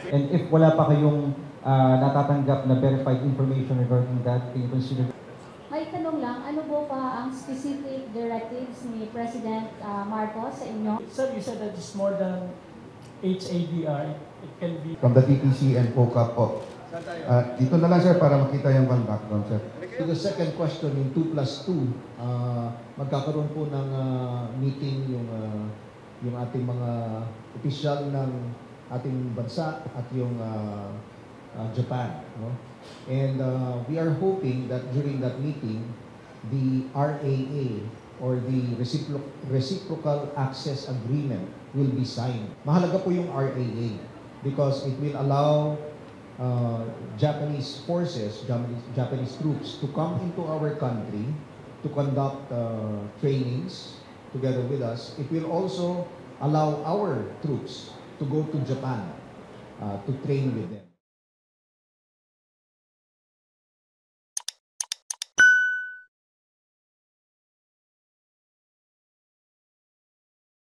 And if wala pa kayong natatanggap na verified information regarding that, can you consider? May tanong lang, ano po pa ang specific directives ni President Marcos sa inyo? Sir, you said that it's more than HADR. It can be... From the TTC and POCA po. Dito na lang sir para makita yung background sir. To the second question, yung 2+2, magkakaroon po ng meeting yung ating mga opisyal ng ating bansa at yung Japan. No? And we are hoping that during that meeting, the RAA or the Reciprocal Access Agreement will be signed. Mahalaga po yung RAA because it will allow Japanese forces, Japanese troops to come into our country to conduct trainings together with us. It will also allow our troops to go to Japan to train with them.